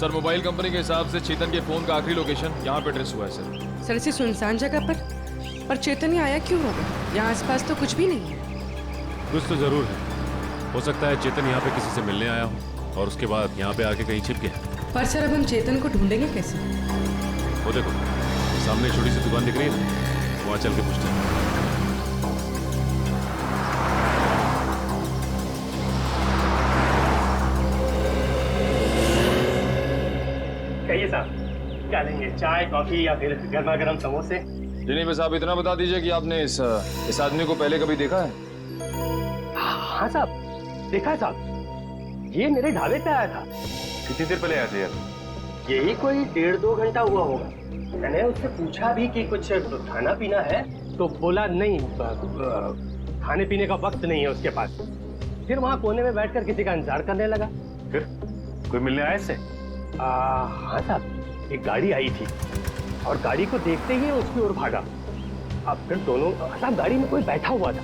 Sir mobile company के हिसाब से चेतन के फोन का आखिरी लोकेशन यहाँ पे ट्रेस हुआ है सर। सर ऐसी सुनसान जगह पर चेतन ये आया क्यों होगा? यहाँ आसपास तो कुछ भी नहीं है। कुछ तो जरूर है। हो सकता है चेतन यहाँ पे किसी से मिलने आया हो और उसके बाद यहाँ पे आके कहीं छिप गया। पर सर अब हम चेतन को ढूंढेंगे कैसे? वो देखो सामने छोटी सी दुकान दिख रही है, वहाँ चल के पूछते हैं। कहिए साहब, क्या लेंगे, चाय कॉफी या फिर गर्मा गर्म समोसे? जी नहीं, बस आप इतना बता दीजिए कि आपने इस आदमी को पहले कभी देखा है? हाँ साहब, देखा है साहब, ये मेरे ढाबे पे आया था। कितनी देर पहले आए थे यार? यही कोई 1.5-2 घंटा हुआ होगा। मैंने उससे पूछा भी कि कुछ खाना पीना है, तो बोला नहीं, खाने पीने का वक्त नहीं है उसके पास। फिर वहाँ कोने में बैठकर किसी का इंतजार करने लगा। फिर कोई मिलने आया इससे? हाँ साहब, एक गाड़ी आई थी और गाड़ी को देखते ही उसकी ओर भागा। अब फिर दोनों, साहब गाड़ी में कोई बैठा हुआ था,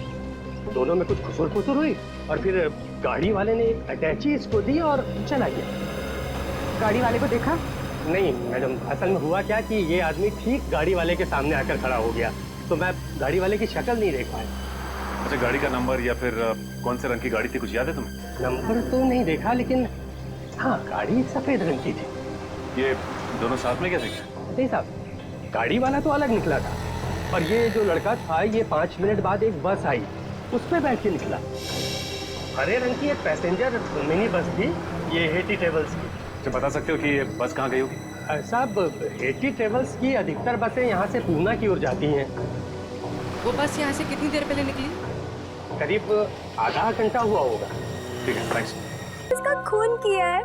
दोनों में कुछ खुसुर फुसुर हुई और फिर गाड़ी वाले ने एक अटैची इसको दी और चला गया। गाड़ी वाले को देखा? नहीं मैडम, असल में हुआ क्या कि ये आदमी ठीक गाड़ी वाले के सामने आकर खड़ा हो गया, तो मैं गाड़ी वाले की शक्ल नहीं देख पाया। अच्छा, गाड़ी का नंबर या फिर कौन से रंग की गाड़ी थी, कुछ याद है तुम्हें? नंबर तो नहीं देखा, लेकिन हाँ गाड़ी सफेद रंग की थी। ये दोनों साथ में क्या थे? नहीं साहब, गाड़ी वाला तो अलग निकला था और ये जो लड़का था, ये 5 मिनट बाद एक बस आई, उस पर बैठ के निकला। हरे रंग की एक पैसेंजर मिनी बस थी, ये हेटी ट्रेवल्स की। अच्छा, बता सकते हो कि ये बस कहाँ गई होगी? साहब, हेटी ट्रेवल्स की अधिकतर बसें यहाँ से पूना की ओर जाती हैं। वो बस यहाँ से कितनी देर पहले निकली? करीब आधा घंटा हुआ होगा। ठीक है, थैंक्स। इसका खून किया है।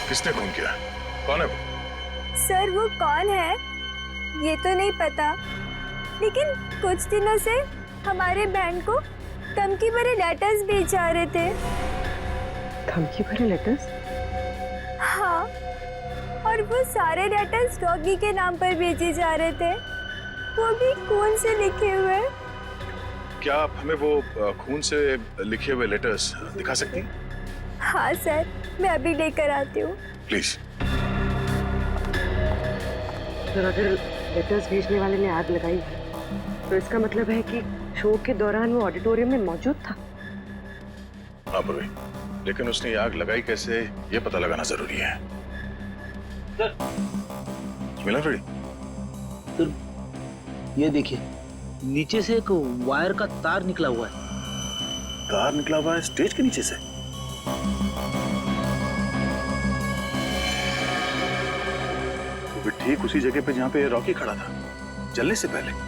किसने खून किया? कौन है वो? सर वो कौन है ये तो नहीं पता, लेकिन कुछ दिनों से हमारे बहन को धमकी भरे लेटर्स भेज जा रहे थे। धमकी भरे लेटर्स? हाँ, और वो सारे लेटर्स डॉगी के नाम पर भेजे जा रहे थे, वो भी खून से लिखे हुए। क्या आप हमें वो खून से लिखे हुए लेटर्स दिखा सकती हैं? हाँ सर, मैं अभी लेकर आती हूँ। प्लीज। सर अगर लेटर्स भेजने वाले ने आग लगाई है तो इसका मतलब है कि शो के दौरान वो ऑडिटोरियम में मौजूद था। हाँ पूर्वी, लेकिन उसने ये आग लगाई कैसे, ये पता लगाना जरूरी है। मिलन रेडी? तो ये देखिए, नीचे से एक वायर का तार निकला हुआ है। तार निकला हुआ है स्टेज के नीचे से? वो भी ठीक उसी जगह पे जहां पे रॉकी खड़ा था जलने से पहले।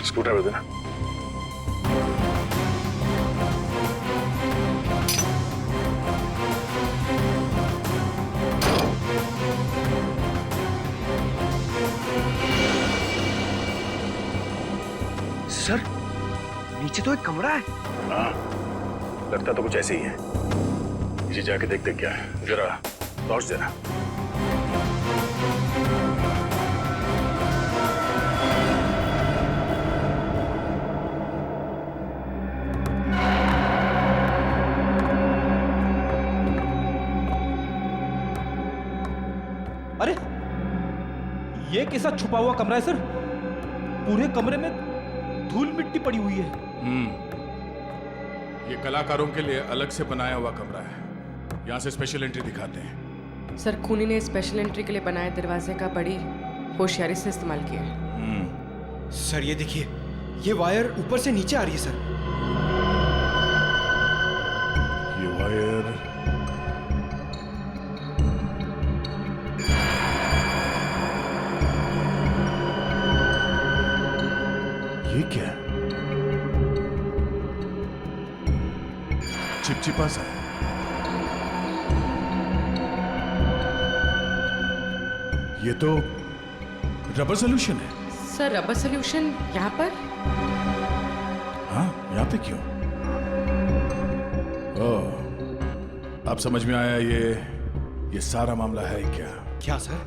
स्क्रू ड्राइवर देना। सर, नीचे तो एक कमरा है। हाँ, लगता तो कुछ ऐसे ही है। नीचे जाके देखते क्या है, जरा टॉर्च देना। अरे ये कैसा छुपा हुआ कमरा है सर? पूरे कमरे में धूल मिट्टी पड़ी हुई है। ये कलाकारों के लिए अलग से बनाया हुआ कमरा है, यहाँ से स्पेशल एंट्री दिखाते हैं। सर खूनी ने स्पेशल एंट्री के लिए बनाए दरवाजे का बड़ी होशियारी से इस्तेमाल किया है। सर ये देखिए, ये वायर ऊपर से नीचे आ रही है सर। ये वायर ये क्या? चिपचिपा सा। ये तो रबर सोल्यूशन है। सर रबर सोल्यूशन यहाँ पर? हाँ, यहाँ पे क्यों? ओह, अब समझ में आया, ये ये सारा मामला है क्या? क्या सर?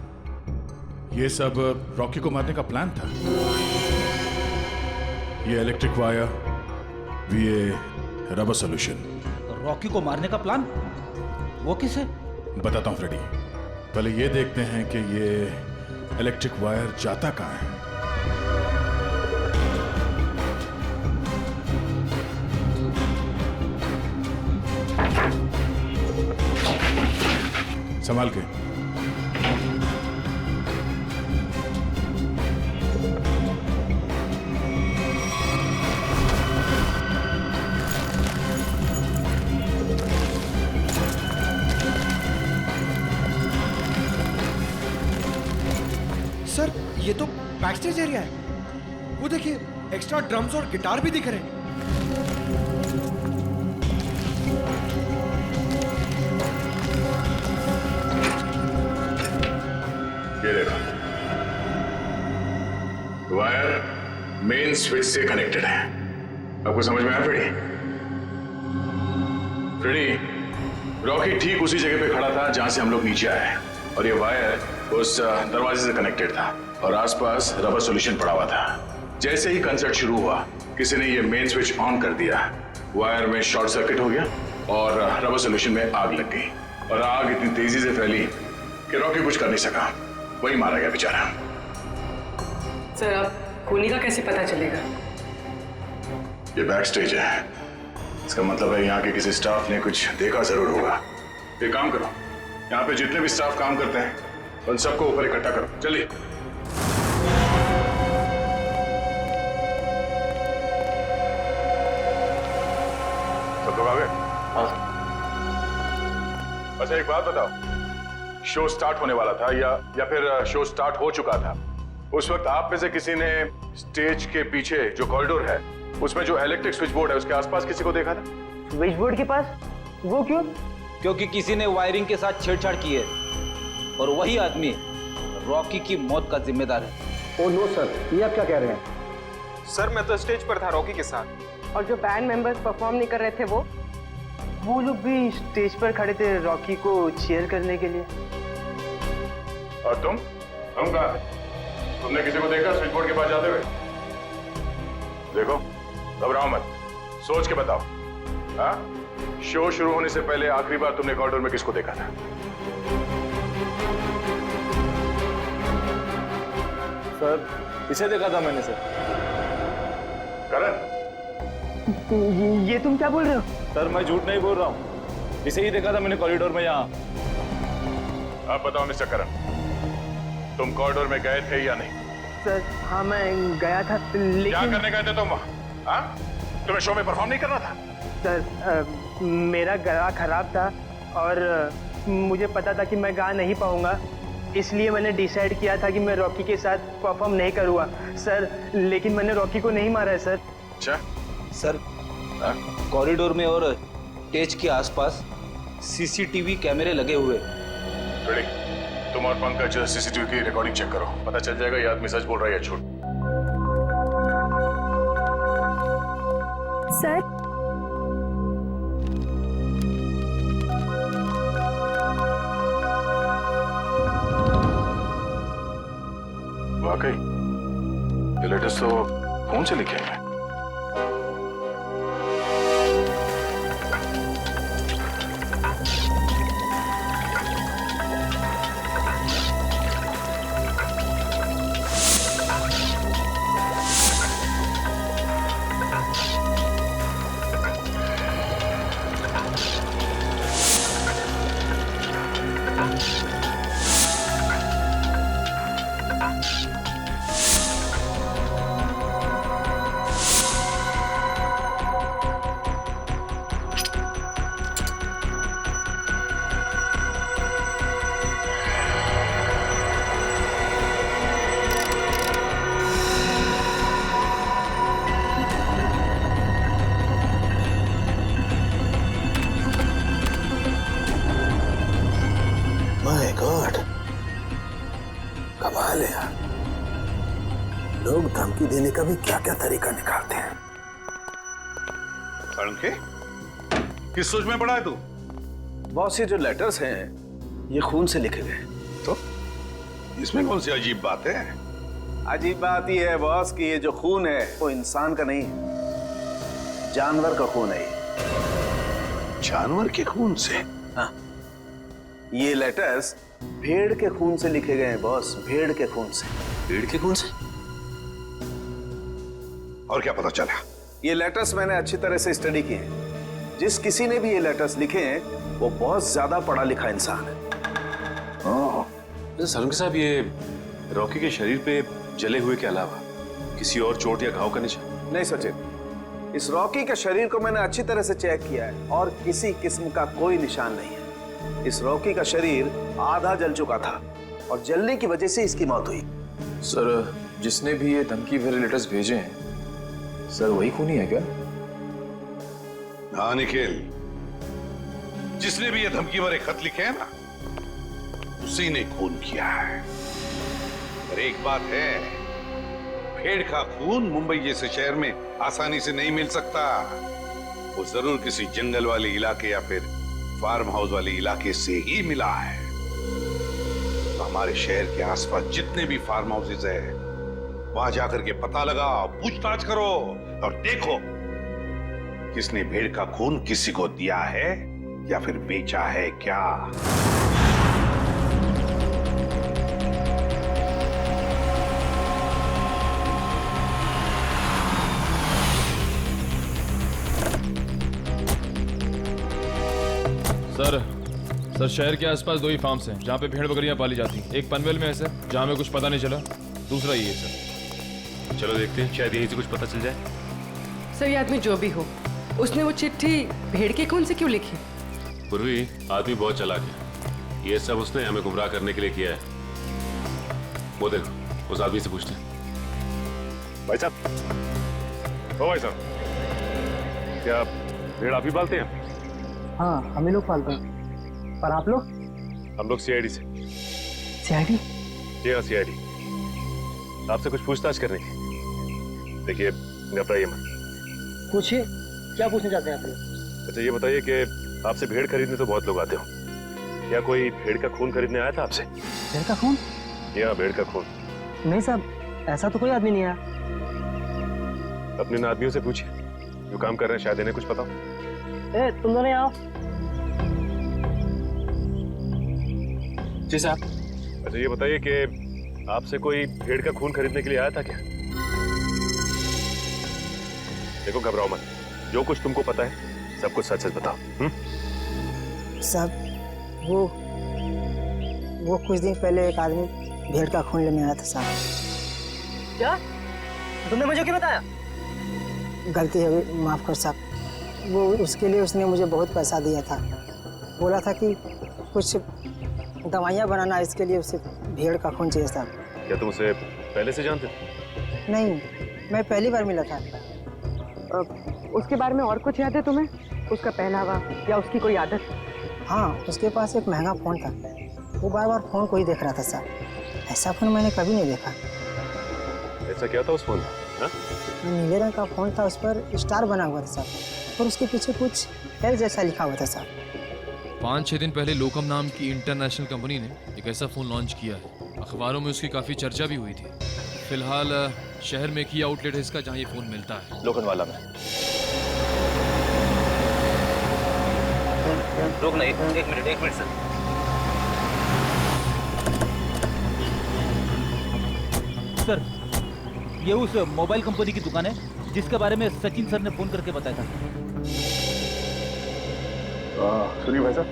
ये सब रॉकी को मारने का प्लान था। ये इलेक्ट्रिक वायर, ये रबर सॉल्यूशन। रॉकी को मारने का प्लान? वो किसे? बताता हूं फ्रेडी। पहले ये देखते हैं कि ये इलेक्ट्रिक वायर जाता कहां है। संभाल के। सर ये तो बैक स्टेज एरिया है। वो देखिए एक्स्ट्रा ड्रम्स और गिटार भी दिख रहे हैं। ये देखो, वायर मेन स्विच से कनेक्टेड है। आपको समझ में आया फ्रेडी? फ्रेडी, रॉकी ठीक उसी जगह पे खड़ा था जहां से हम लोग नीचे आए, और ये वायर उस दरवाजे से कनेक्टेड था और आसपास रबर सॉल्यूशन पड़ा हुआ था। जैसे ही कंसर्ट शुरू हुआ, किसी ने ये मेन स्विच ऑन कर दिया, वायर में शॉर्ट सर्किट हो गया और रबर सॉल्यूशन में आग लग गई, और आग इतनी तेजी से फैली कि रॉकी कुछ कर नहीं सका, वही मारा गया बेचारा। सर अब खूनी का कैसे पता चलेगा? ये बैक स्टेज है, इसका मतलब है यहाँ के किसी स्टाफ ने कुछ देखा जरूर होगा। एक काम करो, यहाँ पे जितने भी स्टाफ काम करते हैं उन सबको ऊपर इकट्ठा करो। चलिए। सब लोग आ गए? अच्छा एक बात बताओ, शो स्टार्ट होने वाला था या फिर शो स्टार्ट हो चुका था? उस वक्त आप में से किसी ने स्टेज के पीछे जो कॉरिडोर है उसमें जो इलेक्ट्रिक स्विच बोर्ड है उसके आसपास किसी को देखा था? स्विच बोर्ड के पास? वो क्यों? क्योंकि किसी ने वायरिंग के साथ छेड़छाड़ की है और वही आदमी रॉकी की मौत का जिम्मेदार है। ओ नो सर, ये आप क्या कह रहे हैं? सर मैं तो स्टेज पर था रॉकी के साथ। और जो बैंड मेंबर्स परफॉर्म नहीं कर रहे थे वो लोग भी स्टेज पर खड़े थे रॉकी को चीयर करने के लिए। और तुम कहाँ? तुमने किसी को देखा स्विच बोर्ड के पास जाते हुए? देखो, घबराओ मत, सोच के बताओ। हाँ? शो शुरू होने से पहले आखिरी बार तुमने कॉरिडोर में किसको देखा था? सर इसे देखा था मैंने सर। करण, ये तुम क्या बोल रहे हो? सर मैं झूठ नहीं बोल रहा हूँ, इसे ही देखा था मैंने कॉरिडोर में यहाँ। आप बताओ मिस्टर करण, तुम कॉरिडोर में गए थे या नहीं? सर हाँ मैं गया था, लेकिन क्या करने गए थे तुम वहाँ? हाँ? तुम्हें शो में परफॉर्म नहीं करना था? सर मेरा गला खराब था और मुझे पता था कि मैं गा नहीं पाऊंगा, इसलिए मैंने डिसाइड किया था कि मैं रॉकी के साथ परफॉर्म नहीं करूँगा सर। लेकिन मैंने रॉकी को नहीं मारा है सर। अच्छा सर कॉरिडोर में और स्टेज के आसपास सीसीटीवी कैमरे लगे हुए। रेडी, तुम और पंकज सीसीटीवी की रिकॉर्डिंग चेक करो, पता चल जाएगा ये आदमी सच बोल रहा है या झूठ। सर वाकई ये लेटर्स तो फोन से लिखे हैं। माय गॉड, कमाल है यार, लोग धमकी देने का भी क्या क्या तरीका निकालते हैं। किस सोच में पड़ा है तू? बॉस ये जो लेटर्स हैं ये खून से लिखे गए। तो इसमें कौन सी अजीब बात है? अजीब बात यह है बॉस कि ये जो खून है वो इंसान का नहीं है, जानवर का खून है। जानवर के खून से? हाँ, ये लेटर्स भेड़ के खून से लिखे गए हैं बॉस, भेड़ के खून से। भेड़ के खून से? और क्या पता चला? ये लेटर्स मैंने अच्छी तरह से स्टडी किए हैं। जिस किसी ने भी ये लेटर्स लिखे हैं वो बहुत ज्यादा पढ़ा लिखा इंसान है। सलून साहब, ये रॉकी के शरीर पे जले हुए के अलावा किसी और चोट या घाव का निशान? नहीं सचिन, इस रॉकी के शरीर को मैंने अच्छी तरह से चेक किया है और किसी किस्म का कोई निशान नहीं है। इस रॉकी का शरीर आधा जल चुका था और जलने की वजह से इसकी मौत हुई। सर, जिसने भी ये धमकी भरे लेटर्स भेजे हैं सर, वही खूनी है क्या? हाँ निखिल, जिसने भी ये धमकी भरे खत लिखे हैं ना, उसी ने खून किया है। पर एक बात है, भेड़ का खून मुंबई जैसे शहर में आसानी से नहीं मिल सकता। वो जरूर किसी जंगल वाले इलाके या फिर फार्म हाउस वाले इलाके से ही मिला है। तो हमारे शहर के आसपास जितने भी फार्म हाउसेज है, वहां जाकर के पता लगाओ, पूछताछ करो और देखो किसने भेड़ का खून किसी को दिया है या फिर बेचा है क्या। सर, शहर के आसपास 2 ही फार्म्स हैं जहाँ पे भेड़ बकरियां पाली जाती हैं। एक पनवेल में है सर, जहाँ में कुछ पता नहीं चला। दूसरा ये है सर। चलो देखते हैं, शायद यहीं से कुछ पता चल जाए। सर, ये आदमी जो भी हो, उसने वो चिट्ठी भेड़ के खून से क्यों लिखी? पूर्वी, आदमी बहुत चालाक है। ये सब उसने हमें गुमराह करने के लिए किया है। वो देखो, उस आदमी से पूछते हैं। भाई साहब, ओ भाई साहब, क्या भेड़ आप ही पालते हैं? हाँ, हम ही लोग पालते हैं। पर आप लोग? हम लोग सीआईडी से। सीआईडी? जी हाँ, सीआईडी। आपसे कुछ पूछताछ करने की। देखिए, घबराइए मत। पूछिए, क्या पूछना चाहते हैं आप लोग? अच्छा, ये बताइए कि आपसे भेड़ खरीदने तो बहुत लोग आते हो, क्या कोई भेड़ का खून खरीदने आया था आपसे? भेड़ का खून? जी हाँ, भेड़ का खून। नहीं साहब, ऐसा तो कोई आदमी नहीं आया। अपने इन आदमियों से पूछिए जो काम कर रहे हैं, शायद इन्हें कुछ पता हो। तुम दोनों आओ। जी साहब। अच्छा, ये बताइए कि आपसे कोई भेड़ का खून खरीदने के लिए आया था क्या? देखो, घबराओ मत, जो कुछ तुमको पता है सब कुछ सच सच बताओ। साहब, वो कुछ दिन पहले एक आदमी भेड़ का खून लेने आया था साहब। क्या? तुमने मुझे क्यों बताया? गलती हो गई, माफ कर साहब। वो उसके लिए उसने मुझे बहुत पैसा दिया था। बोला था कि कुछ दवाइयाँ बनाना, इसके लिए उसे भेड़ का खून चाहिए साहब। क्या तुम उसे पहले से जानते थे? नहीं, मैं पहली बार मिला था। उसके बारे में और कुछ याद है तुम्हें? उसका पहनावा या उसकी कोई आदत? हाँ, उसके पास एक महंगा फ़ोन था। वो बार बार फ़ोन को ही देख रहा था साहब। ऐसा फ़ोन मैंने कभी नहीं देखा। ऐसा क्या था उस फोन में? नीले रंग का फ़ोन था, उस पर स्टार बना हुआ था साहब, और उसके पीछे कुछ एल जैसा लिखा हुआ था साहब। 5-6 दिन पहले लोकम नाम की इंटरनेशनल कंपनी ने एक ऐसा फ़ोन लॉन्च किया है। अखबारों में उसकी काफ़ी चर्चा भी हुई थी। फिलहाल शहर में एक ही आउटलेट है इसका जहाँ ये फ़ोन मिलता है, लोखंडवाला में। रुकना, एक मिनट सर। सर, ये उस मोबाइल कंपनी की दुकान है जिसके बारे में सचिन सर ने फोन करके बताया था। सुनिए भाई साहब,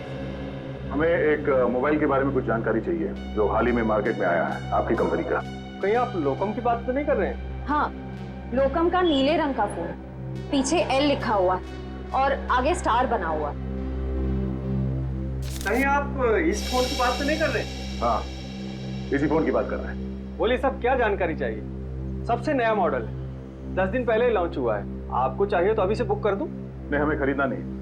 हमें एक मोबाइल के बारे में कुछ जानकारी चाहिए जो हाल ही में मार्केट में आया है आपकी कंपनी का। कहीं आप लोकम की बात तो नहीं कर रहे हैं? हाँ, लोकम का नीले रंग का फोन, पीछे एल लिखा हुआ और आगे स्टार बना हुआ। कहीं आप इस फोन की बात तो नहीं कर रहे? हाँ, इसी फोन की बात कर रहे हैं। बोलिए साहब, क्या जानकारी चाहिए? सबसे नया मॉडल है, 10 दिन पहले ही लॉन्च हुआ है। आपको चाहिए तो अभी से बुक कर दूं? नहीं, हमें खरीदना नहीं।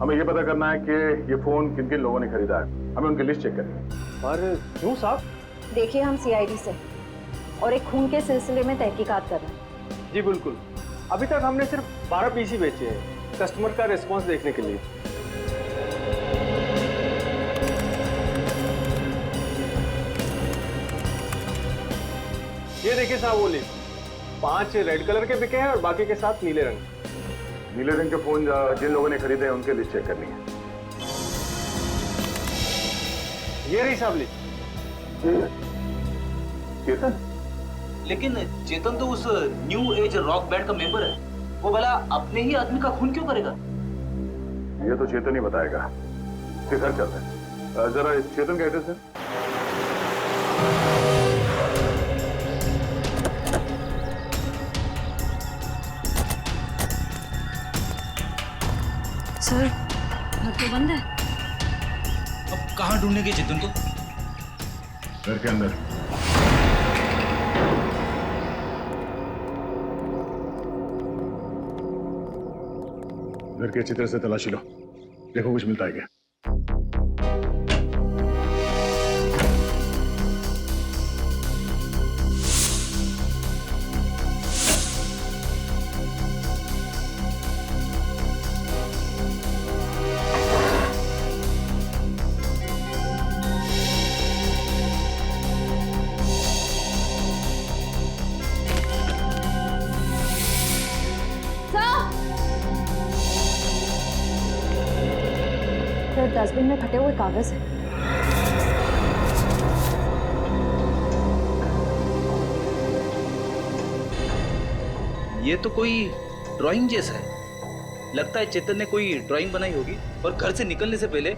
हमें ये पता करना है कि ये फोन किन किन लोगों ने खरीदा है। हमें उनकी लिस्ट चेक करनी है। और क्यों साहब? देखिए, हम सीआईडी से और एक खून के सिलसिले में तहकीकात कर रहे हैं। जी बिल्कुल। अभी तक हमने सिर्फ 12 पीसी बेचे हैं, कस्टमर का रिस्पॉन्स देखने के लिए। ये देखिए साहब, वो लिस्ट 5 रेड कलर के बिके हैं और बाकी के साथ नीले रंग। नीले रंग के फोन जिन लोगों ने खरीदे हैं उनके लिस्ट चेक करनी है। ये रही साहब लिस्ट। चेतन? लेकिन चेतन तो उस न्यू एज रॉक बैंड का मेंबर है, वो भला अपने ही आदमी का खून क्यों करेगा? ये तो चेतन ही बताएगा। फिर घर चलते हैं। जरा इस चेतन का एड्रेस है। सर घर तो बंद है। अब कहाँ ढूंढेंगे चेतन को? घर के अंदर। घर के अच्छी तरह से तलाशी लो, देखो कुछ मिलता है क्या। डस्टबिन में फटे हुए कागज है। ये तो कोई ड्राइंग जैसा है। लगता है चेतन ने कोई ड्राइंग बनाई होगी और घर से निकलने से पहले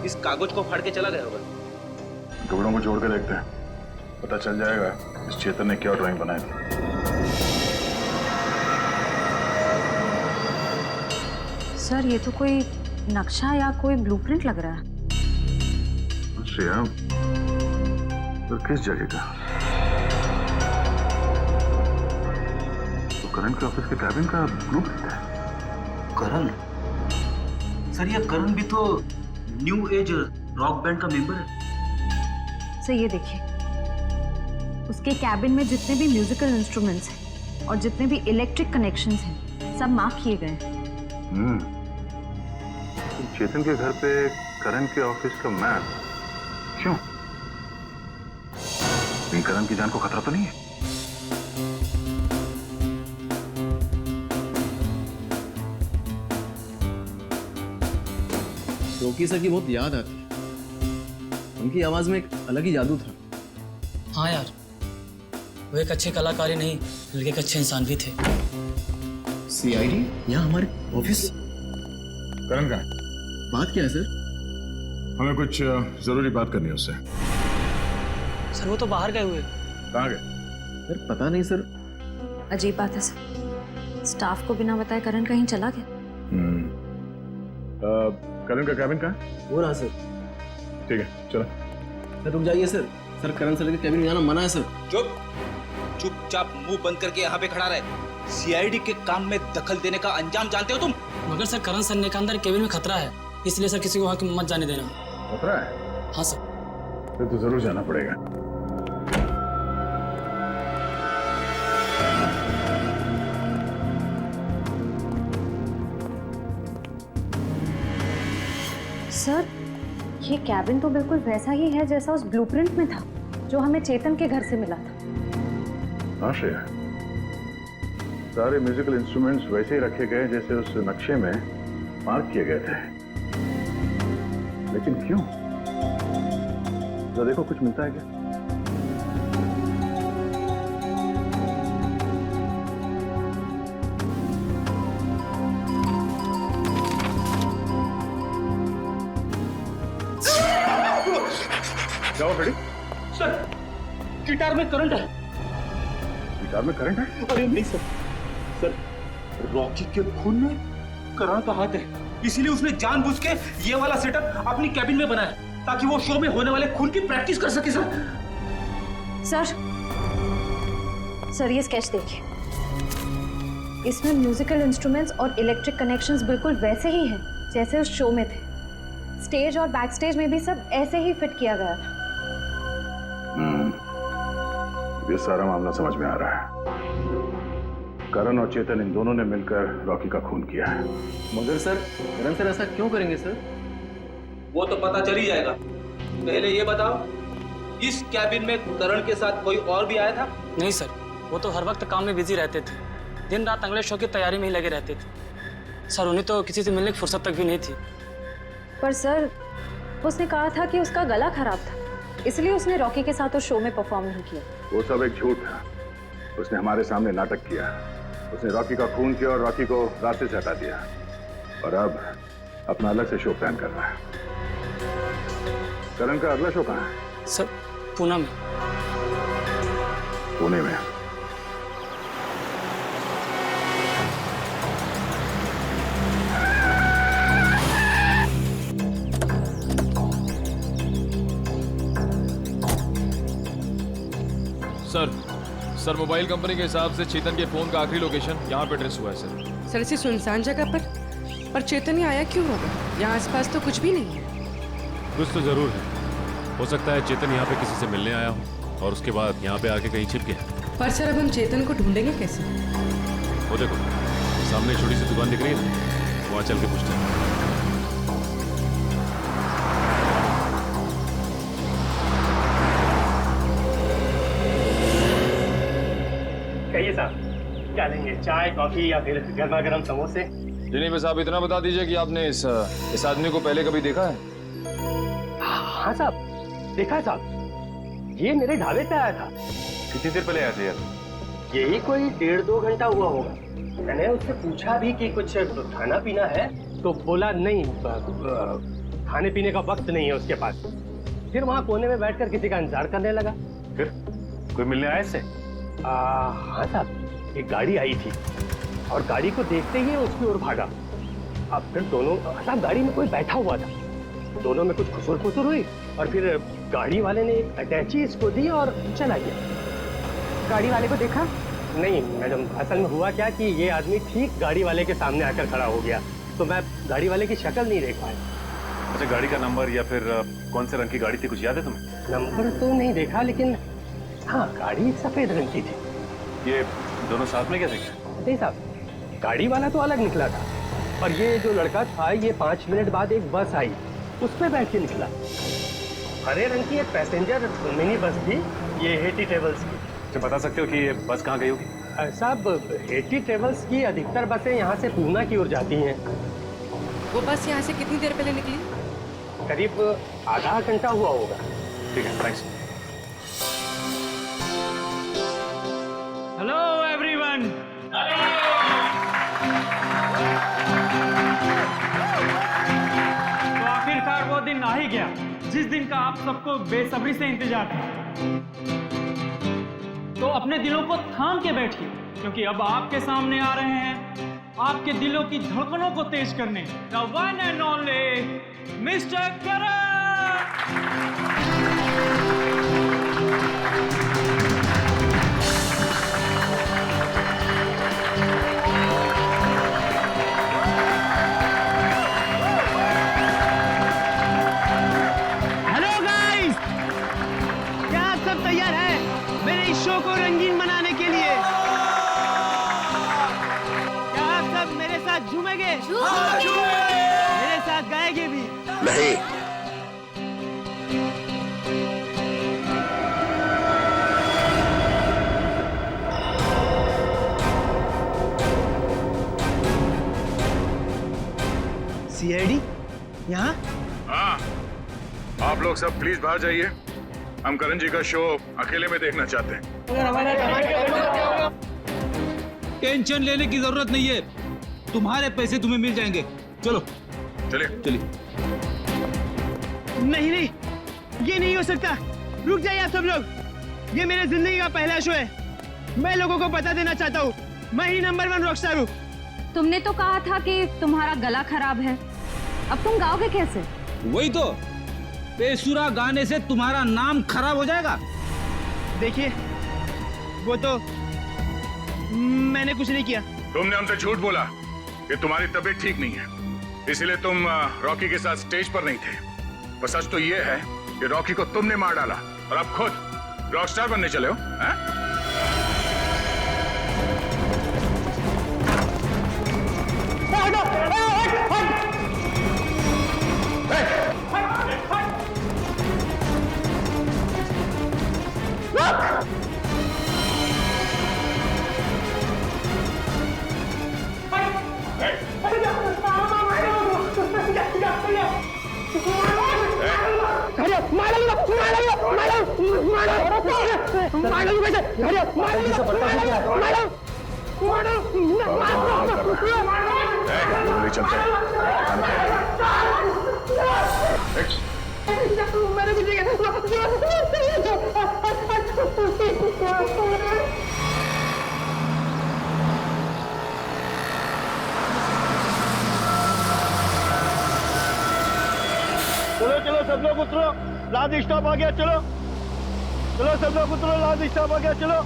इस कागज को फाड़ के चला गया होगा। टुकड़ों को जोड़ के देखते हैं, पता चल जाएगा इस चेतन ने क्या ड्राइंग बनाई थी। सर ये तो कोई नक्शा या कोई ब्लूप्रिंट लग रहा है। श्रेया, तो किस जगह का? तो करण के ऑफिस के कैबिन का ब्लूप्रिंट है। करण? सर ये करण भी तो न्यू एज रॉक बैंड का मेंबर है। सर ये देखिए, उसके कैबिन में जितने भी म्यूजिकल इंस्ट्रूमेंट्स हैं और जितने भी इलेक्ट्रिक कनेक्शंस हैं सब मार्क किए गए हैं। चेतन के घर पे करण के ऑफिस का मैप क्यों? कहीं करण की जान को खतरा तो नहीं है? रॉकी सर की बहुत याद आती है। उनकी आवाज में एक अलग ही जादू था। हाँ यार, वो एक अच्छे कलाकार ही नहीं बल्कि एक अच्छे इंसान भी थे। सीआईडी यहाँ हमारे ऑफिस। करण का बात क्या है सर? हमें कुछ जरूरी बात करनी है उससे। सर वो तो बाहर गए हुए। कहाँ गए? सर पता नहीं सर। अजीब बात है सर, स्टाफ को बिना बताए करण कहीं चला गया। करण का कैबिन कहाँ है? वो रहा सर। ठीक है चलो। सर रुक जाइए सर। सर करण सर के कैबिन में जाना मना है सर। चुपचाप मुंह बंद करके यहाँ पे खड़ा रहे। सीआईडी के काम में दखल देने का अंजाम जानते हो तुम? मगर सर करण सर ने कहा अंदर केबिन में खतरा है, इसलिए सर किसी को वहां मत जाने देना। खतरा है? हाँ सर। फिर तो जरूर जाना पड़ेगा। सर ये कैबिन तो बिल्कुल वैसा ही है जैसा उस ब्लूप्रिंट में था जो हमें चेतन के घर से मिला था। हाँ श्रेया, सारे म्यूजिकल इंस्ट्रूमेंट्स वैसे ही रखे गए जैसे उस नक्शे में मार्क किए गए थे। लेकिन क्यों? तो देखो कुछ मिलता है क्या? जाओ खड़ी। सर गिटार में करंट है। गिटार में करंट है? अरे नहीं सर, सर रॉकी के खून में करण का हाथ है, इसीलिए उसने जानबूझ के ये वाला सेटअप अपनी कैबिन में बनाया ताकि वो शो में होने वाले खून की प्रैक्टिस कर सके। सर ये स्केच देखिए, इसमें म्यूजिकल इंस्ट्रूमेंट्स और इलेक्ट्रिक कनेक्शंस बिल्कुल वैसे ही हैं जैसे उस शो में थे। स्टेज और बैक स्टेज में भी सब ऐसे ही फिट किया गया था। ये सारा मामला समझ में आ रहा है। करण और चेतन इन दोनों ने मिलकर रॉकी का खून किया है। मगर सर करण सर ऐसा क्यों करेंगे सर? वो तो पता चल ही जाएगा। पहले ये बताओ इस कैबिन में करण के साथ कोई और भी आया था? नहीं सर, वो तो हर वक्त काम में बिजी रहते थे, दिन रात अगले शो की तैयारी में ही लगे रहते थे। सर उन्हें तो किसी से मिलने की फुर्सत तक भी नहीं थी। पर सर उसने कहा था कि उसका गला खराब था, इसलिए उसने रॉकी के साथ उस शो में परफॉर्म नहीं किया। वो सब एक झूठ था। उसने हमारे सामने नाटक किया। उसने रॉकी का खून किया और रॉकी को रास्ते से हटा दिया, और अब अपना अलग से शो प्लान कर रहा है। करण का अगला शो कहाँ है? सर पूना में। पुणे में? सर मोबाइल कंपनी के हिसाब से चेतन के फोन का आखिरी लोकेशन यहाँ पे ट्रेस हुआ है सर। सर इसी सुनसान जगह पर चेतन ही आया क्यों होगा? यहाँ आसपास तो कुछ भी नहीं है। कुछ तो जरूर है। हो सकता है चेतन यहाँ पे किसी से मिलने आया हो और उसके बाद यहाँ पे आके कहीं छिप गया। पर सर अब हम चेतन को ढूंढेंगे कैसे? वो देखो सामने छोटी सी दुकान दिख रही है ना, वहाँ चल के पूछते हैं। कहिए साहब, क्या लेंगे? चाय, कॉफी या फिर गर्मा गर्म समोसे? जी बस आप इतना बता दीजिए कि आपने इस आदमी को पहले कभी देखा है? हाँ साहब, देखा है साहब। ये मेरे ढाबे पे आया था। कितनी देर पहले आया था यार? यही कोई 1.5-2 घंटा हुआ होगा। मैंने उससे पूछा भी कि कुछ खाना पीना है, तो बोला नहीं, खाने पीने का वक्त नहीं है उसके पास। फिर वहाँ कोने में बैठकर किसी का इंतजार करने लगा। फिर कोई मिलने आया इससे? हाँ साहब, एक गाड़ी आई थी और गाड़ी को देखते ही उसकी ओर भागा। अब फिर दोनों, साहब गाड़ी में कोई बैठा हुआ था, दोनों में कुछ खुसुर हुई और फिर गाड़ी वाले ने एक अटैची इसको दी और चला गया। गाड़ी वाले को देखा? नहीं मैडम, असल में हुआ क्या कि ये आदमी ठीक गाड़ी वाले के सामने आकर खड़ा हो गया, तो मैं गाड़ी वाले की शक्ल नहीं देख पाया। अच्छा, गाड़ी का नंबर या फिर कौन से रंग की गाड़ी थी, कुछ याद है तुम्हें? नंबर तो नहीं देखा, लेकिन हाँ गाड़ी सफेद रंग की थी। ये दोनों साथ में कैसे गए? नहीं साहब, गाड़ी वाला तो अलग निकला था और ये जो लड़का था, ये 5 मिनट बाद एक बस आई, उस पर बैठ के निकला। हरे रंग की एक पैसेंजर मिनी बस थी, ये हेटी ट्रेवल्स की। तो बता सकते हो कि ये बस कहाँ गई होगी? साहब हेटी ट्रेवल्स की अधिकतर बसें यहाँ से पूना की ओर जाती हैं। वो बस यहाँ से कितनी देर पहले निकली? करीब आधा घंटा हुआ होगा। ठीक है, थैंक्स। Hello everyone. तो आखिरकार वो दिन आ ही गया जिस दिन का आप सबको बेसब्री से इंतजार था। तो अपने दिलों को थाम के बैठिए, क्योंकि अब आपके सामने आ रहे हैं आपके दिलों की धड़कनों को तेज करने the one and only mister Karan. Hello guys, क्या आप सब तैयार हैं मेरे इस शो को रंगीन बनाने के लिए? क्या आप सब मेरे साथ झूमेंगे? मेरे साथ गाएंगे भी? नहीं। सीआईडी यहाँ? हाँ, आप लोग सब प्लीज बाहर जाइए। हम करण जी का शो अकेले में देखना चाहते हैं। टेंशन लेने की जरूरत नहीं है, तुम्हारे पैसे तुम्हें मिल जाएंगे। चलो चलिए। नहीं, ये नहीं हो सकता। रुक जाइए आप सब लोग, ये मेरे जिंदगी का पहला शो है। मैं लोगों को बता देना चाहता हूँ, मैं ही नंबर 1 रॉकस्टार हूँ। तुमने तो कहा था कि तुम्हारा गला खराब है, अब तुम गाओगे कैसे? वही तो, बेसुरा गाने से तुम्हारा नाम खराब हो जाएगा। देखिए, वो तो मैंने कुछ नहीं किया। तुमने हमसे झूठ बोला कि तुम्हारी तबीयत ठीक नहीं है, इसीलिए तुम रॉकी के साथ स्टेज पर नहीं थे। पर सच तो ये है कि रॉकी को तुमने मार डाला और अब खुद रॉकस्टार बनने चले हो। चलते चलो चलो सब लोग उतरो, लाद स्टॉप आ गया, चलो चलो सब लोग उतरो, लाद स्टॉप आ गया, चलो।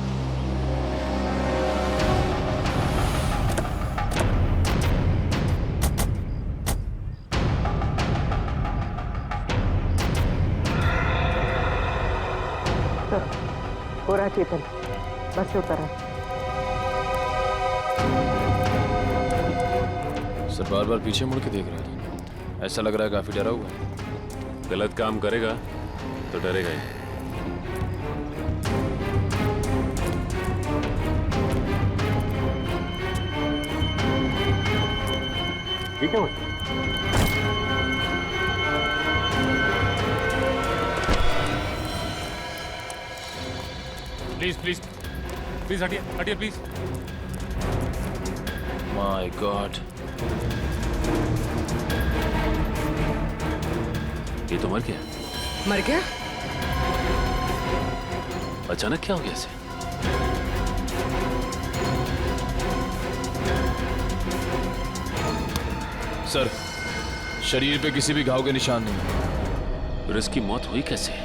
हो रहा चेतन, बस से उतर। सर बार बार पीछे मुड़ के देख रहा था, ऐसा लग रहा है काफी डरा हुआ है। गलत काम करेगा तो डरेगा ही। ठीक है प्लीज प्लीज प्लीज हटिए हटिए प्लीज। माय गॉड, ये तो मर गया। मर गया? अचानक क्या हो गया इसे? सर शरीर पे किसी भी घाव के निशान नहीं। फिर इसकी मौत हुई कैसे?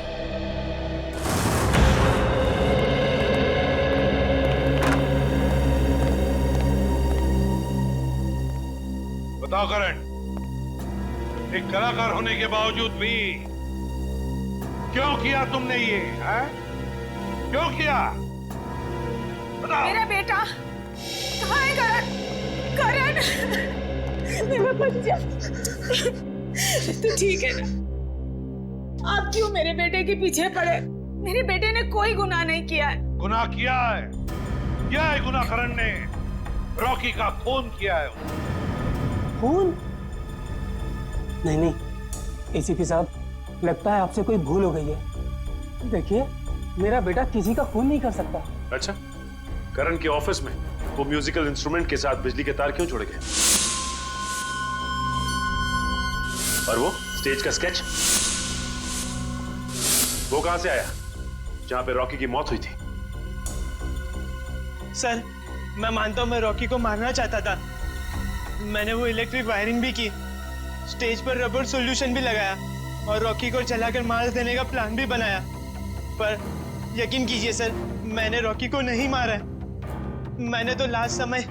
बताओ करण, एक कलाकार होने के बावजूद भी क्यों किया तुमने ये? है? क्यों किया? बताओ। मेरा बेटा कहाँ है? करण, करण, मेरा बच्चा, तू ठीक है ना? आप क्यों मेरे बेटे के पीछे पड़े? मेरे बेटे ने कोई गुनाह नहीं किया है। गुनाह किया है, किया है गुनाह। करण ने रॉकी का खून किया है। खून? नहीं नहीं एसीपी साहब, लगता है आपसे कोई भूल हो गई है। देखिए मेरा बेटा किसी का खून नहीं कर सकता। अच्छा, करण के ऑफिस में वो म्यूजिकल इंस्ट्रूमेंट के साथ बिजली के तार क्यों जोड़े गए? और वो स्टेज का स्केच, वो कहां से आया जहां पे रॉकी की मौत हुई थी? सर मैं मानता हूं मैं रॉकी को मारना चाहता था। मैंने वो इलेक्ट्रिक वायरिंग भी की, स्टेज पर रबर सॉल्यूशन भी लगाया और रॉकी को जलाकर मार देने का प्लान भी बनाया। पर यकीन कीजिए सर, मैंने रॉकी को नहीं मारा है। मैंने तो लास्ट समय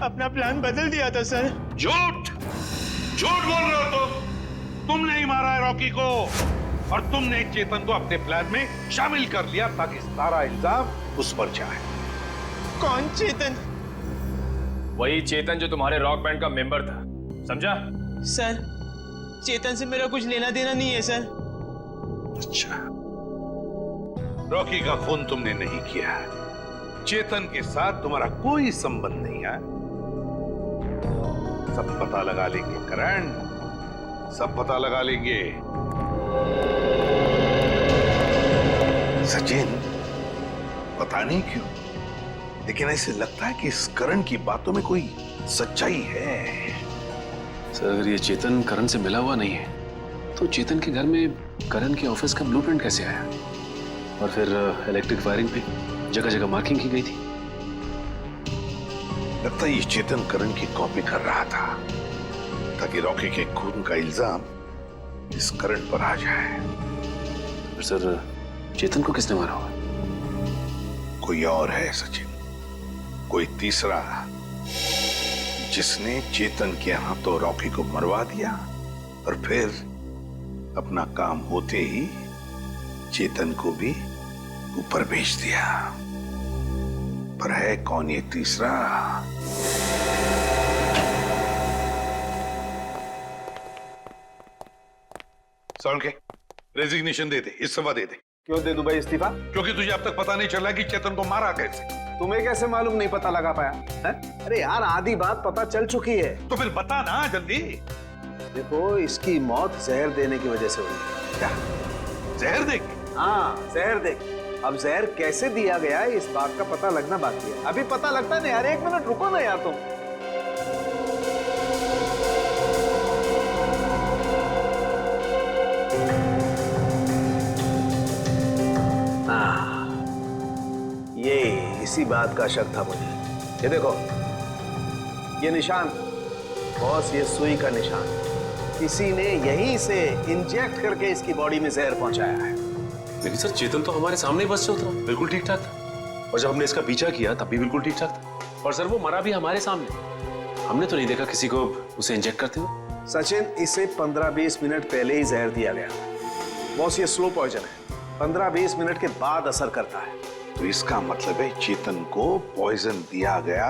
अपना प्लान बदल दिया था सर। झूठ, झूठ बोल रहे हो तुम नहीं मारा है रॉकी को, और तुमने चेतन को अपने प्लान में शामिल कर लिया ताकि सारा इल्जाम उस पर जाए। कौन चेतन? वही चेतन जो तुम्हारे रॉक बैंड का मेंबर था, समझा? सर चेतन से मेरा कुछ लेना देना नहीं है सर। अच्छा, रॉकी का खून तुमने नहीं किया है, चेतन के साथ तुम्हारा कोई संबंध नहीं है। सब पता लगा लेंगे करण, सब पता लगा लेंगे। सचिन, पता नहीं क्यों लेकिन ऐसे लगता है कि इस करण की बातों में कोई सच्चाई है। सर अगर ये चेतन करण से मिला हुआ नहीं है तो चेतन के घर में करण के ऑफिस का ब्लूप्रिंट कैसे आया? और फिर इलेक्ट्रिक वायरिंग पे जगह जगह मार्किंग की गई थी। लगता है ये चेतन करण की कॉपी कर रहा था ताकि रॉकी के खून का इल्जाम इस करण पर आ जाए। पर सर चेतन को किसने मारा होगा? कोई और है सचिन, कोई तीसरा, जिसने चेतन के हाथों रॉकी को मरवा दिया और फिर अपना काम होते ही चेतन को भी ऊपर भेज दिया। पर है कौन ये तीसरा? सौन के रेजिग्नेशन दे दे, इस्तीफा दे दे। क्यों दे दूं भाई इस्तीफा? क्योंकि तुझे अब तक पता नहीं चला कि चेतन को मारा कैसे। तुम्हें कैसे मालूम नहीं पता लगा पाया है? अरे यार आधी बात पता चल चुकी है। तो फिर बता ना जल्दी। देखो इसकी मौत जहर देने की वजह से हुई। क्या जहर दे के? हाँ जहर दे। अब जहर कैसे दिया गया है इस बात का पता लगना बाकी है। अभी पता लगता नहीं यार, 1 मिनट रुको ना यार तुम। ये इसी बात का शक था मुझे। ये देखो ये निशान बॉस, ये सुई का निशान किसी ने यहीं से इंजेक्ट करके इसकी बॉडी में जहर पहुंचाया है। लेकिन सर चेतन तो हमारे सामने बस से उतरा, बिल्कुल ठीक ठाक था। और जब हमने इसका पीछा किया तब भी बिल्कुल ठीक ठाक था। और सर वो मरा भी हमारे सामने, हमने तो नहीं देखा किसी को उसे इंजेक्ट करते हुए। सचिन इसे 15-20 मिनट पहले ही जहर दिया गया। बॉस ये स्लो पॉइजन है, 15-20 मिनट के बाद असर करता है। तो इसका मतलब है चेतन को पॉइजन दिया गया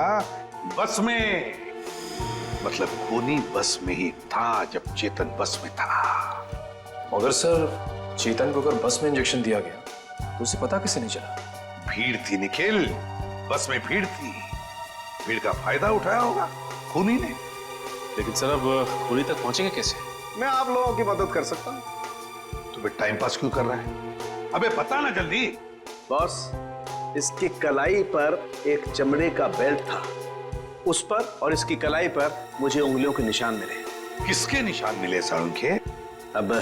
बस में। मतलब खूनी बस में ही था जब चेतन बस में था। मगर सर चेतन को अगर बस में इंजेक्शन दिया गया तो उसे पता कैसे नहीं चला? भीड़ थी निखिल, बस में भीड़ थी। भीड़ का फायदा उठाया होगा खूनी ने। लेकिन सर अब खूनी तक पहुंचेंगे कैसे? मैं आप लोगों की मदद कर सकता हूँ। तो फिर टाइम पास क्यों कर रहा है? अबे बता ना जल्दी। बॉस इसकी कलाई पर एक चमड़े का बेल्ट था, उस पर और इसकी कलाई पर मुझे उंगलियों के निशान मिले। किसके निशान मिले सर उनके? अब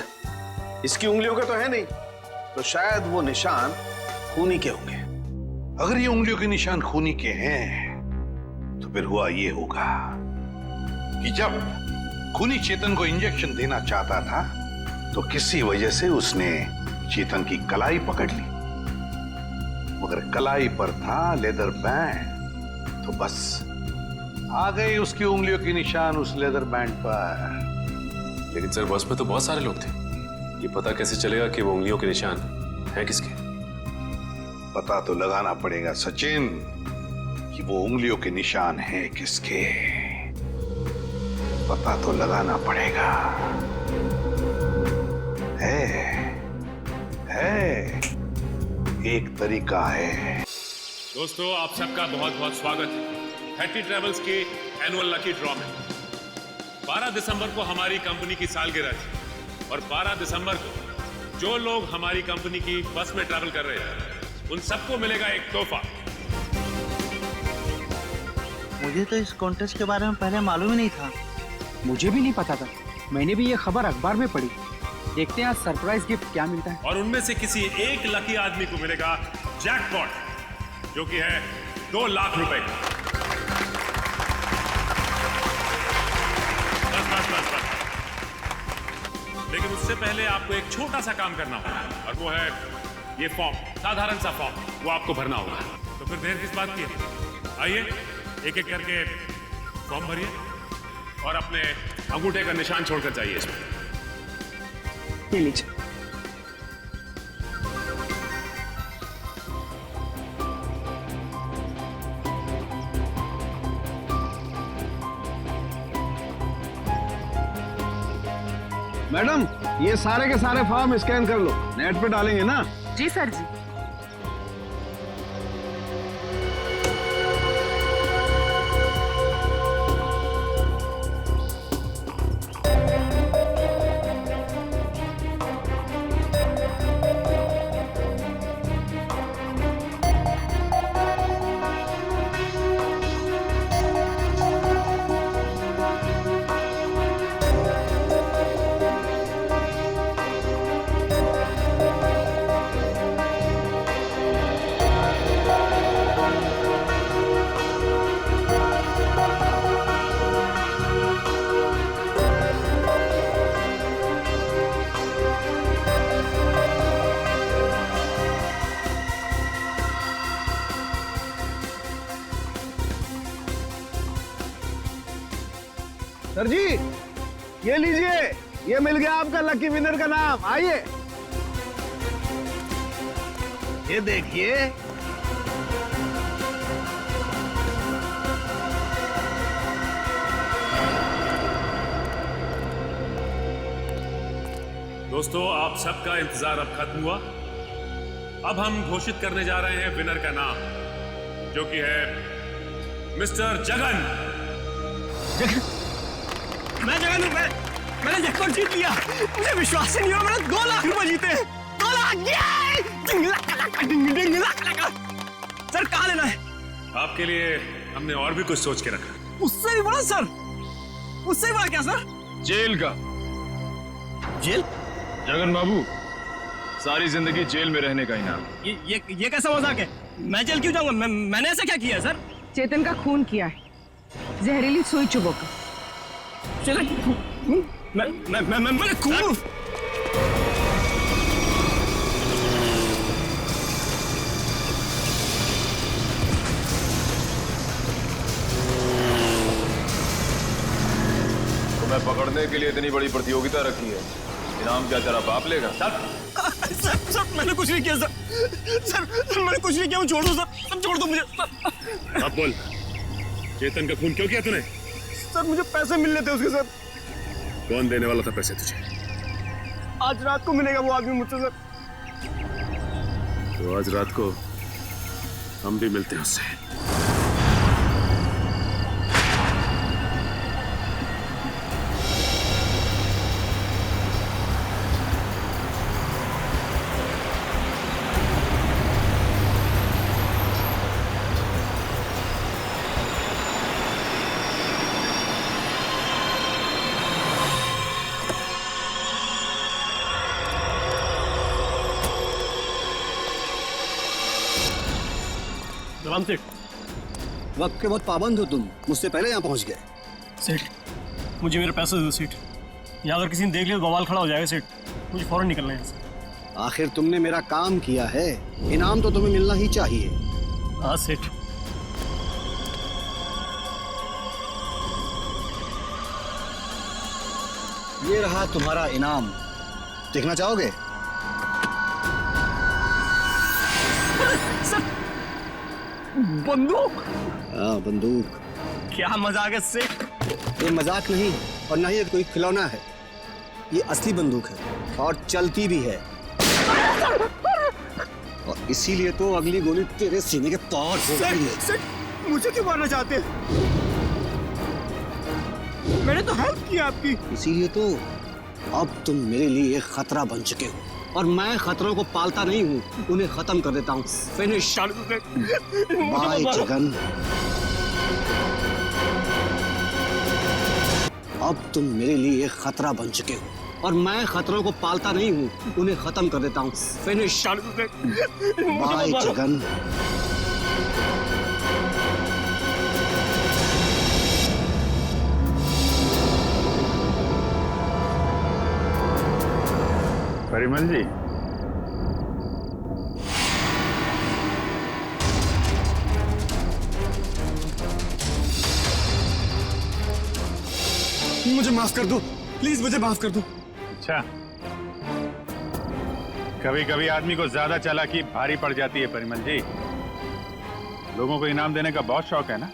इसकी उंगलियों के तो है नहीं, तो शायद वो निशान खूनी के होंगे। अगर ये उंगलियों के निशान खूनी के हैं तो फिर हुआ ये होगा कि जब खूनी चेतन को इंजेक्शन देना चाहता था तो किसी वजह से उसने चेतन की कलाई पकड़ ली, मगर कलाई पर था लेदर बैंड, तो बस आ गए उसकी उंगलियों के निशान उस लेदर बैंड पर। लेकिन सर बस में तो बहुत सारे लोग थे, ये पता कैसे चलेगा कि वो उंगलियों के निशान हैं किसके? पता तो लगाना पड़ेगा सचिन कि वो उंगलियों के निशान हैं किसके। पता तो लगाना पड़ेगा। है एक तरीका है। दोस्तों आप सबका बहुत बहुत स्वागत है हैट्टी ट्रेवल्स के एनुअल लकी ड्रॉ में। 12 दिसंबर को हमारी कंपनी की सालगिरह थी और 12 दिसंबर को जो लोग हमारी कंपनी की बस में ट्रैवल कर रहे हैं उन सबको मिलेगा एक तोहफा। मुझे तो इस कॉन्टेस्ट के बारे में पहले मालूम ही नहीं था। मुझे भी नहीं पता था, मैंने भी ये खबर अखबार में पढ़ी। देखते हैं आज सरप्राइज गिफ्ट क्या मिलता है। और उनमें से किसी एक लकी आदमी को मिलेगा जैकपॉट, जो कि है 2 लाख रुपए का। बस। लेकिन उससे पहले आपको एक छोटा सा काम करना होगा और वो है ये फॉर्म, साधारण सा फॉर्म, वो आपको भरना होगा। तो फिर देर किस बात की है? आइए एक एक करके फॉर्म भरिए और अपने अंगूठे का निशान छोड़कर जाइए इसमें। ये लीजिए। मैडम ये सारे के सारे फॉर्म स्कैन कर लो, नेट पे डालेंगे ना? जी सर जी। सर जी ये लीजिए, ये मिल गया आपका लकी विनर का नाम। आइए ये देखिए। दोस्तों आप सबका इंतजार अब खत्म हुआ अब हम घोषित करने जा रहे हैं विनर का नाम, जो कि है मिस्टर जगन। मैं जगन हूं, मैंने जगन जीत लिया। मुझे विश्वास ही नहीं हुआ, मैंने 2 लाख रुपए जीते। 2 लाख! सर कहाँ लेना है? आपके लिए हमने और भी कुछ सोच के रखा। उससे भी बड़ा सर? उससे भी बड़ा क्या सर? जेल का। जेल? जगन बाबू, सारी जिंदगी जेल में रहने का इनाम। ये कैसा मजाक है? मैं जेल क्यों जाऊंगा? मैंने ऐसा क्या किया है सर? चेतन का खून किया है, जहरीली सुई चुभो का। चेतन मैंने खून? तुम्हें पकड़ने के लिए इतनी बड़ी प्रतियोगिता रखी है, इनाम क्या तेरा बाप लेगा? सर मैंने कुछ नहीं किया सर मैंने कुछ नहीं किया। मैं छोड़ दो सर छोड़ दो मुझे सर। अब बोल, चेतन का खून क्यों किया तूने? सर मुझे पैसे मिलने थे उसके सर। कौन देने वाला था पैसे तुझे? आज रात को मिलेगा वो आदमी मुझसे सर। तो आज रात को हम भी मिलते हैं उससे। सेठ, वक्त के बहुत पाबंद हो तुम, मुझसे पहले यहाँ पहुँच गए। सेठ मुझे मेरे पैसे दे दो सेठ। या अगर किसी ने देख लिया तो बवाल खड़ा हो जाएगा सेठ। मुझे फौरन निकलना है यहाँ से। आखिर तुमने मेरा काम किया है, इनाम तो तुम्हें मिलना ही चाहिए। हाँ सेठ। ये रहा तुम्हारा इनाम, देखना चाहोगे? बंदूक? हाँ बंदूक। क्या मजाक है सेठ? ये मजाक नहीं और ना ही ये कोई खिलौना है, ये असली बंदूक है और चलती भी है। और इसीलिए तो अगली गोली तेरे सीने के पार होती है। सेठ मुझे क्यों मारना चाहते हैं? मैंने तो हेल्प किया आपकी। इसीलिए तो अब तुम मेरे लिए एक खतरा बन चुके हो और मैं खतरों को पालता नहीं हूँ, उन्हें खत्म कर देता हूँ। फिनिश। बाय जगन। अब तुम मेरे लिए एक खतरा बन चुके हो और मैं खतरों को पालता नहीं हूँ, उन्हें खत्म कर देता हूँ। फिनिश। बाय जगन। परिमल जी, मुझे माफ कर दो, प्लीज मुझे माफ कर दो। अच्छा, कभी कभी आदमी को ज्यादा चालाकी भारी पड़ जाती है परिमल जी। लोगों को इनाम देने का बहुत शौक है ना,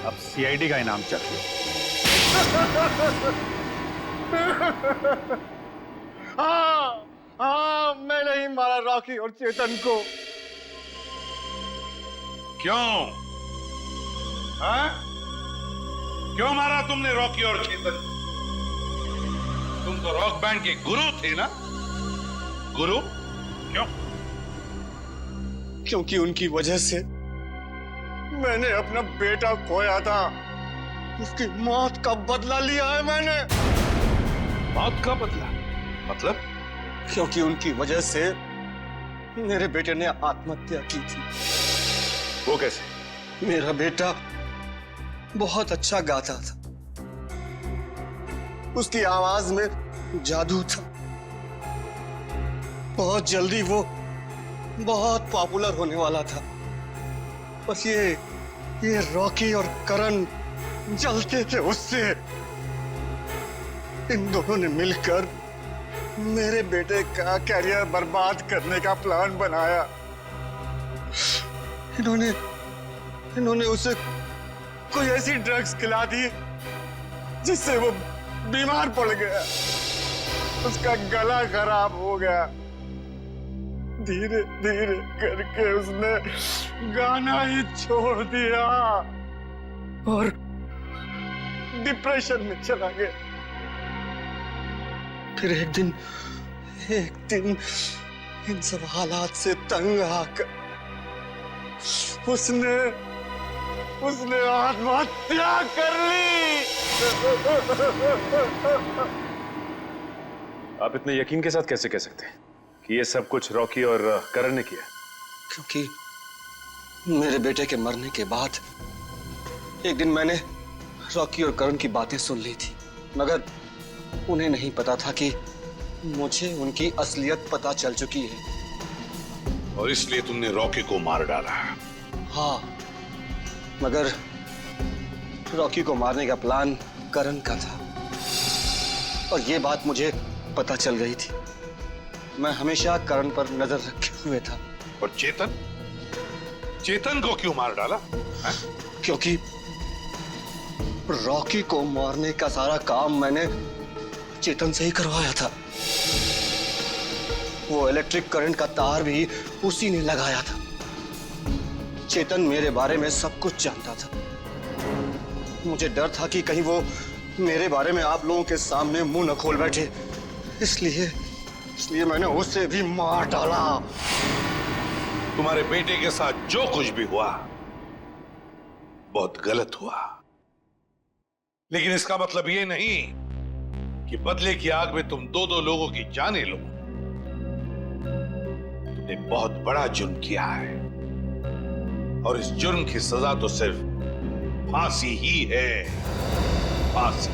अब सीआईडी का इनाम चाहिए। हाँ मैंने ही मारा रॉकी और चेतन को। क्यों? हाँ? क्यों मारा तुमने रॉकी और चेतन? तुम तो रॉक बैंड के गुरु थे ना? गुरु? क्यों? क्योंकि उनकी वजह से मैंने अपना बेटा खोया था। उसकी मौत का बदला लिया है मैंने। मौत का बदला? मतलब? क्योंकि उनकी वजह से मेरे बेटे ने आत्महत्या की थी। वो कैसे? मेरा बेटा बहुत अच्छा गाता था, उसकी आवाज में जादू था। बहुत जल्दी वो बहुत पॉपुलर होने वाला था। बस ये रॉकी और करण जलते थे उससे। इन दोनों ने मिलकर मेरे बेटे का कैरियर बर्बाद करने का प्लान बनाया। इन्होंने उसे कोई ऐसी ड्रग्स खिला दी जिससे वो बीमार पड़ गया। उसका गला खराब हो गया। धीरे धीरे करके उसने गाना ही छोड़ दिया और डिप्रेशन में चला गया। फिर एक दिन इन सब हालात से तंग आकर उसने आत्महत्या कर ली। आप इतने यकीन के साथ कैसे कह सकते हैं कि ये सब कुछ रॉकी और करण ने किया? क्योंकि मेरे बेटे के मरने के बाद एक दिन मैंने रॉकी और करण की बातें सुन ली थी, मगर उन्हें नहीं पता था कि मुझे उनकी असलियत पता चल चुकी है। और इसलिए तुमने रॉकी को मार डाला? हाँ, मगर रॉकी को मारने का प्लान करण का था और ये बात मुझे पता चल गई थी। मैं हमेशा करण पर नजर रखे हुए था। और चेतन को क्यों मार डाला? है? क्योंकि रॉकी को मारने का सारा काम मैंने चेतन से ही करवाया था। वो इलेक्ट्रिक करंट का तार भी उसी ने लगाया था। चेतन मेरे बारे में सब कुछ जानता था। मुझे डर था कि कहीं वो मेरे बारे में आप लोगों के सामने मुंह न खोल बैठे, इसलिए मैंने उसे भी मार डाला। तुम्हारे बेटे के साथ जो कुछ भी हुआ बहुत गलत हुआ, लेकिन इसका मतलब ये नहीं कि बदले की आग में तुम दो लोगों की जानें लो। तुमने बहुत बड़ा जुर्म किया है और इस जुर्म की सजा तो सिर्फ फांसी ही है, फांसी।